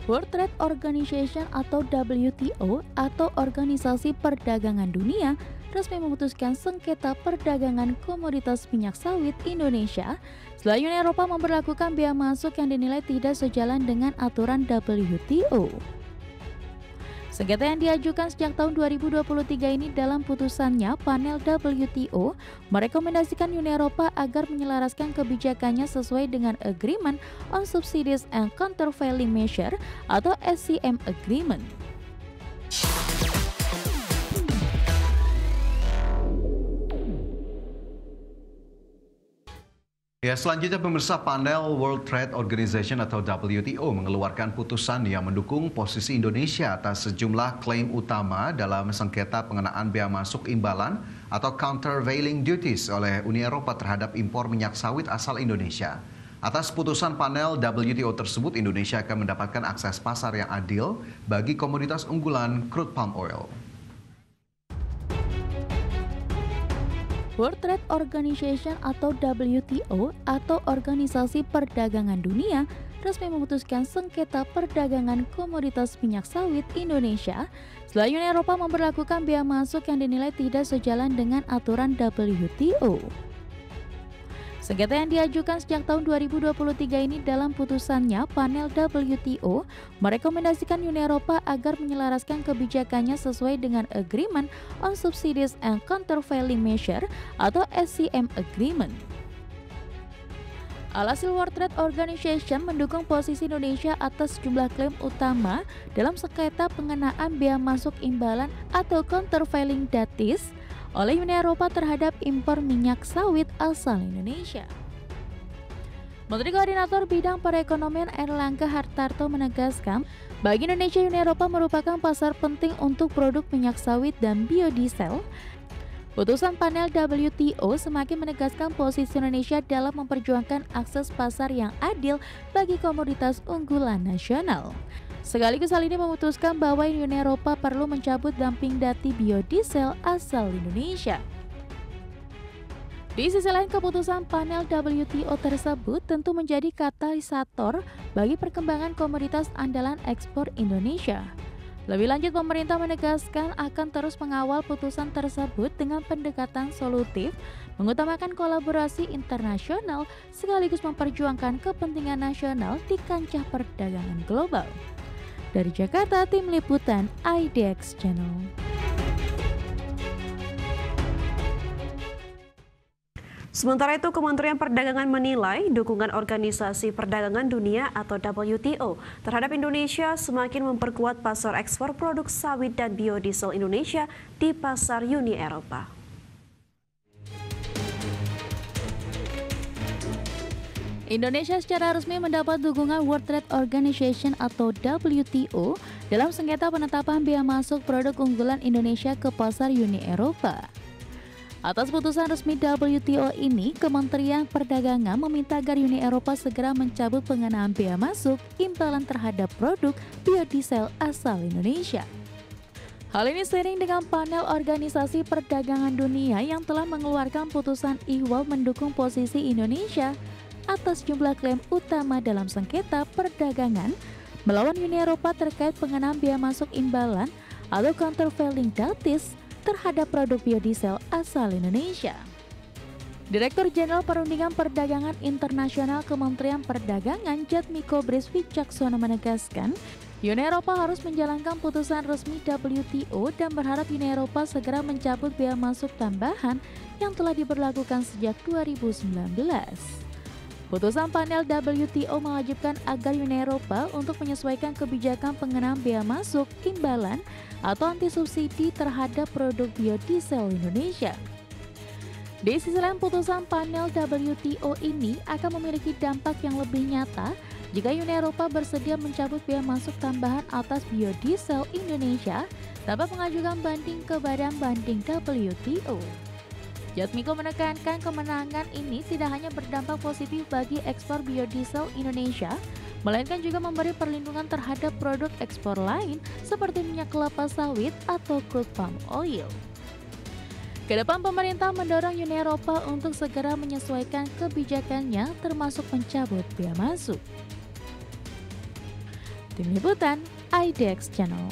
World Trade Organization atau WTO atau Organisasi Perdagangan Dunia resmi memutuskan sengketa perdagangan komoditas minyak sawit Indonesia setelah Uni Eropa memberlakukan bea masuk yang dinilai tidak sejalan dengan aturan WTO. Sengketa yang diajukan sejak tahun 2023 ini dalam putusannya, panel WTO merekomendasikan Uni Eropa agar menyelaraskan kebijakannya sesuai dengan Agreement on Subsidies and Countervailing Measure atau SCM Agreement. Ya, selanjutnya pemirsa, panel World Trade Organization atau WTO mengeluarkan putusan yang mendukung posisi Indonesia atas sejumlah klaim utama dalam sengketa pengenaan bea masuk imbalan atau countervailing duties oleh Uni Eropa terhadap impor minyak sawit asal Indonesia. Atas putusan panel WTO tersebut, Indonesia akan mendapatkan akses pasar yang adil bagi komoditas unggulan crude palm oil. World Trade Organization atau WTO atau Organisasi Perdagangan Dunia resmi memutuskan sengketa perdagangan komoditas minyak sawit Indonesia setelah Uni Eropa memberlakukan bea masuk yang dinilai tidak sejalan dengan aturan WTO. Sengketa yang diajukan sejak tahun 2023 ini dalam putusannya, panel WTO merekomendasikan Uni Eropa agar menyelaraskan kebijakannya sesuai dengan Agreement on Subsidies and Countervailing Measure atau SCM Agreement. Alhasil, World Trade Organization mendukung posisi Indonesia atas sejumlah klaim utama dalam sengketa pengenaan bea masuk imbalan atau countervailing duties oleh Uni Eropa terhadap impor minyak sawit asal Indonesia. Menteri Koordinator Bidang Perekonomian Airlangga Hartarto menegaskan, bagi Indonesia Uni Eropa merupakan pasar penting untuk produk minyak sawit dan biodiesel. Putusan panel WTO semakin menegaskan posisi Indonesia dalam memperjuangkan akses pasar yang adil bagi komoditas unggulan nasional. Sekaligus hal ini memutuskan bahwa Uni Eropa perlu mencabut dumping dati biodiesel asal Indonesia. Di sisi lain, keputusan panel WTO tersebut tentu menjadi katalisator bagi perkembangan komoditas andalan ekspor Indonesia. Lebih lanjut, pemerintah menegaskan akan terus mengawal putusan tersebut dengan pendekatan solutif, mengutamakan kolaborasi internasional sekaligus memperjuangkan kepentingan nasional di kancah perdagangan global. Dari Jakarta, Tim Liputan IDX Channel. Sementara itu, Kementerian Perdagangan menilai dukungan Organisasi Perdagangan Dunia atau WTO terhadap Indonesia semakin memperkuat pasar ekspor produk sawit dan biodiesel Indonesia di pasar Uni Eropa. Indonesia secara resmi mendapat dukungan World Trade Organization atau WTO dalam sengketa penetapan bea masuk produk unggulan Indonesia ke pasar Uni Eropa. Atas putusan resmi WTO ini, Kementerian Perdagangan meminta agar Uni Eropa segera mencabut pengenaan bea masuk imbalan terhadap produk biodiesel asal Indonesia. Hal ini seiring dengan panel Organisasi Perdagangan Dunia yang telah mengeluarkan putusan ihwal mendukung posisi Indonesia atas jumlah klaim utama dalam sengketa perdagangan melawan Uni Eropa terkait pengenaan bea masuk imbalan atau countervailing duties terhadap produk biodiesel asal Indonesia. Direktur Jenderal Perundingan Perdagangan Internasional Kementerian Perdagangan Jatmiko Bris Wicaksono menegaskan, Uni Eropa harus menjalankan putusan resmi WTO dan berharap Uni Eropa segera mencabut bea masuk tambahan yang telah diberlakukan sejak 2019. Putusan panel WTO mewajibkan agar Uni Eropa untuk menyesuaikan kebijakan pengenaan bea masuk imbalan atau anti subsidi terhadap produk biodiesel Indonesia. Di sisi lain, putusan panel WTO ini akan memiliki dampak yang lebih nyata jika Uni Eropa bersedia mencabut bea masuk tambahan atas biodiesel Indonesia tanpa mengajukan banding ke Badan Banding WTO. Jatmiko menekankan kemenangan ini tidak hanya berdampak positif bagi ekspor biodiesel Indonesia, melainkan juga memberi perlindungan terhadap produk ekspor lain seperti minyak kelapa sawit atau crude palm oil. Kedepan, pemerintah mendorong Uni Eropa untuk segera menyesuaikan kebijakannya termasuk mencabut bea masuk. Tim Liputan, IDX Channel.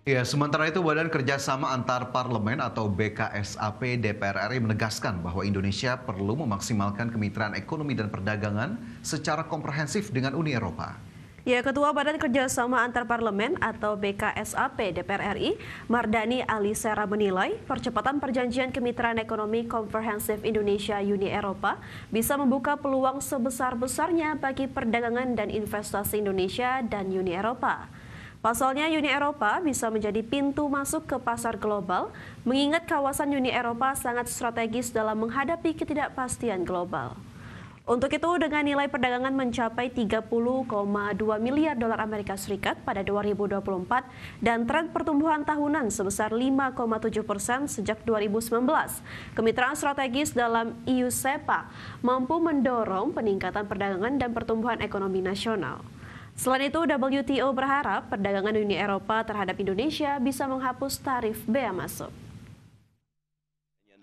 Ya, sementara itu Badan Kerjasama Antar Parlemen atau BKSAP DPR RI menegaskan bahwa Indonesia perlu memaksimalkan kemitraan ekonomi dan perdagangan secara komprehensif dengan Uni Eropa. Ya, Ketua Badan Kerjasama Antar Parlemen atau BKSAP DPR RI, Mardani Alisera menilai percepatan perjanjian kemitraan ekonomi komprehensif Indonesia-Uni Eropa bisa membuka peluang sebesar-besarnya bagi perdagangan dan investasi Indonesia dan Uni Eropa. Pasalnya, Uni Eropa bisa menjadi pintu masuk ke pasar global, mengingat kawasan Uni Eropa sangat strategis dalam menghadapi ketidakpastian global. Untuk itu, dengan nilai perdagangan mencapai 30,2 miliar dolar Amerika Serikat pada 2024 dan tren pertumbuhan tahunan sebesar 5,7% sejak 2019, kemitraan strategis dalam EU-SEPA mampu mendorong peningkatan perdagangan dan pertumbuhan ekonomi nasional. Selain itu, WTO berharap perdagangan Uni Eropa terhadap Indonesia bisa menghapus tarif bea masuk.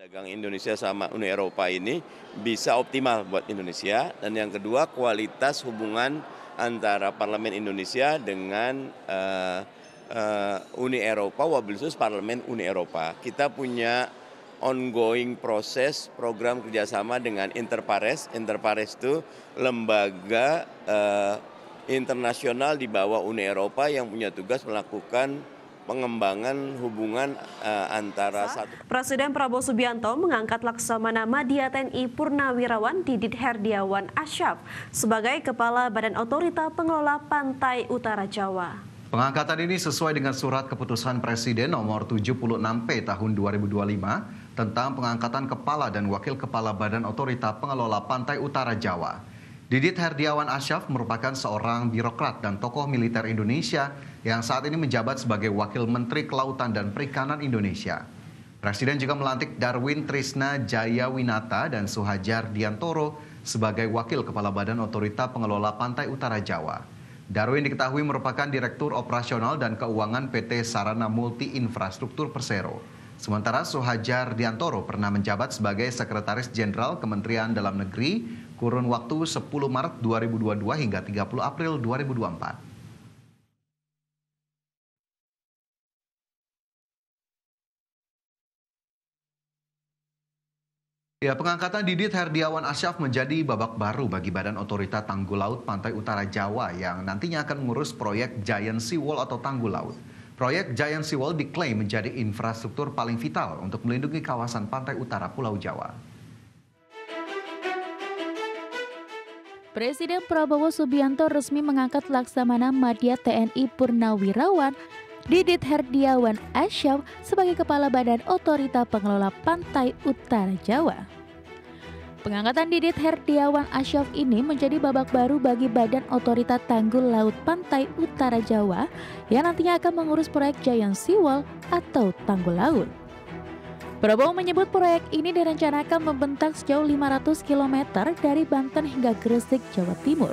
Dagang Indonesia sama Uni Eropa ini bisa optimal buat Indonesia. Dan yang kedua, kualitas hubungan antara Parlemen Indonesia dengan Uni Eropa, wabil khusus Parlemen Uni Eropa. Kita punya ongoing proses program kerjasama dengan Interpares. Interpares itu lembaga internasional di bawah Uni Eropa yang punya tugas melakukan pengembangan hubungan antara satu. Presiden Prabowo Subianto mengangkat Laksamana Madya TNI Purnawirawan Didit Herdiawan Asyaf sebagai Kepala Badan Otorita Pengelola Pantai Utara Jawa. Pengangkatan ini sesuai dengan surat keputusan Presiden nomor 76P tahun 2025 tentang pengangkatan Kepala dan Wakil Kepala Badan Otorita Pengelola Pantai Utara Jawa. Didit Herdiawan Asyaf merupakan seorang birokrat dan tokoh militer Indonesia yang saat ini menjabat sebagai Wakil Menteri Kelautan dan Perikanan Indonesia. Presiden juga melantik Darwin Trisna Jayawinata dan Suhajar Diantoro sebagai Wakil Kepala Badan Otorita Pengelola Pantai Utara Jawa. Darwin diketahui merupakan Direktur Operasional dan Keuangan PT Sarana Multi Infrastruktur Persero. Sementara Suhajar Diantoro pernah menjabat sebagai Sekretaris Jenderal Kementerian Dalam Negeri kurun waktu 10 Maret 2022 hingga 30 April 2024. Ya, pengangkatan Didit Herdiawan Asyaf menjadi babak baru bagi Badan Otorita Tanggul Laut Pantai Utara Jawa yang nantinya akan mengurus proyek Giant Seawall atau Tanggul Laut. Proyek Giant Seawall diklaim menjadi infrastruktur paling vital untuk melindungi kawasan pantai utara Pulau Jawa. Presiden Prabowo Subianto resmi mengangkat Laksamana Madya TNI Purnawirawan Didit Herdiawan Asyaf sebagai Kepala Badan Otorita Pengelola Pantai Utara Jawa. Pengangkatan Didit Herdiawan Asyaf ini menjadi babak baru bagi Badan Otorita Tanggul Laut Pantai Utara Jawa yang nantinya akan mengurus proyek Giant Seawall atau Tanggul Laut. Prabowo menyebut proyek ini direncanakan membentang sejauh 500 km dari Banten hingga Gresik, Jawa Timur.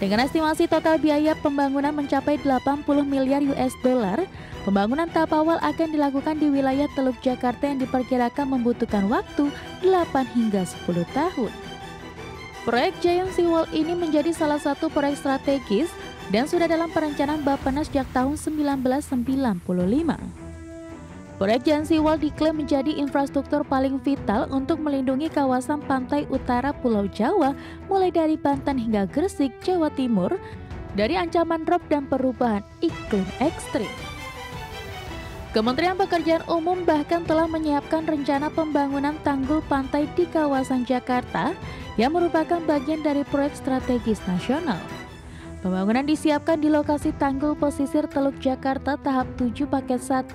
Dengan estimasi total biaya pembangunan mencapai 80 miliar US dollar, pembangunan tahap awal akan dilakukan di wilayah Teluk Jakarta yang diperkirakan membutuhkan waktu 8 hingga 10 tahun. Proyek Giant Seawall ini menjadi salah satu proyek strategis dan sudah dalam perencanaan Bappenas sejak tahun 1995. Proyek Giant Seawall diklaim menjadi infrastruktur paling vital untuk melindungi kawasan pantai utara Pulau Jawa mulai dari Banten hingga Gresik, Jawa Timur dari ancaman rob dan perubahan iklim ekstrim. Kementerian Pekerjaan Umum bahkan telah menyiapkan rencana pembangunan tanggul pantai di kawasan Jakarta yang merupakan bagian dari proyek strategis nasional. Pembangunan disiapkan di lokasi tanggul pesisir Teluk Jakarta tahap 7 paket 1,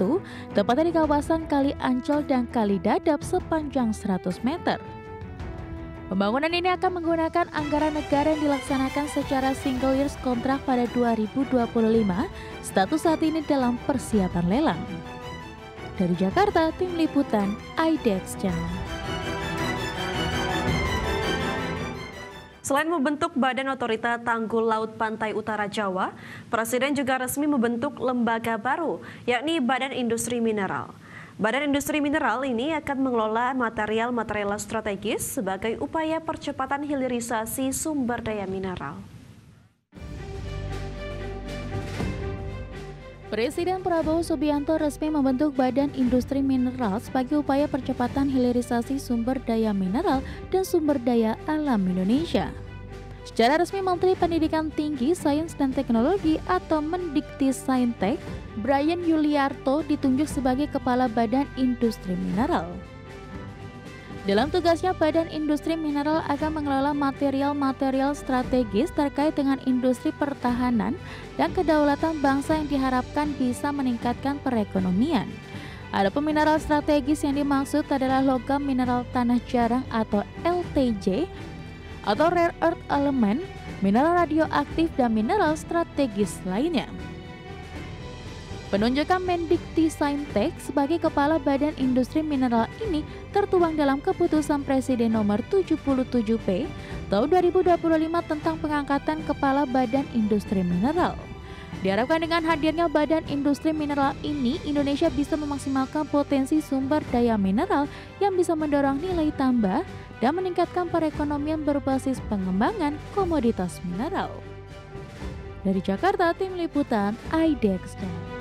tepatnya di kawasan Kali Ancol dan Kali Dadap sepanjang 100 meter. Pembangunan ini akan menggunakan anggaran negara yang dilaksanakan secara single years kontrak pada 2025, status saat ini dalam persiapan lelang. Dari Jakarta, Tim Liputan, IDX Channel. Selain membentuk Badan Otorita Tanggul Laut Pantai Utara Jawa, Presiden juga resmi membentuk lembaga baru, yakni Badan Industri Mineral. Badan Industri Mineral ini akan mengelola material-material strategis sebagai upaya percepatan hilirisasi sumber daya mineral. Presiden Prabowo Subianto resmi membentuk Badan Industri Mineral sebagai upaya percepatan hilirisasi sumber daya mineral dan sumber daya alam Indonesia. Secara resmi, Menteri Pendidikan Tinggi, Sains dan Teknologi atau Mendikti-Saintek, Bryan Yuliarto ditunjuk sebagai Kepala Badan Industri Mineral. Dalam tugasnya, Badan Industri Mineral akan mengelola material-material strategis terkait dengan industri pertahanan dan kedaulatan bangsa yang diharapkan bisa meningkatkan perekonomian. Adapun mineral strategis yang dimaksud adalah logam mineral tanah jarang atau LTJ, atau rare earth element, mineral radioaktif, dan mineral strategis lainnya. Penunjukan Mendikti-Saintek sebagai Kepala Badan Industri Mineral ini tertuang dalam Keputusan Presiden Nomor 77P Tahun 2025 tentang pengangkatan Kepala Badan Industri Mineral. Diharapkan dengan hadirnya Badan Industri Mineral ini, Indonesia bisa memaksimalkan potensi sumber daya mineral yang bisa mendorong nilai tambah dan meningkatkan perekonomian berbasis pengembangan komoditas mineral. Dari Jakarta, Tim Liputan IDEX Channel.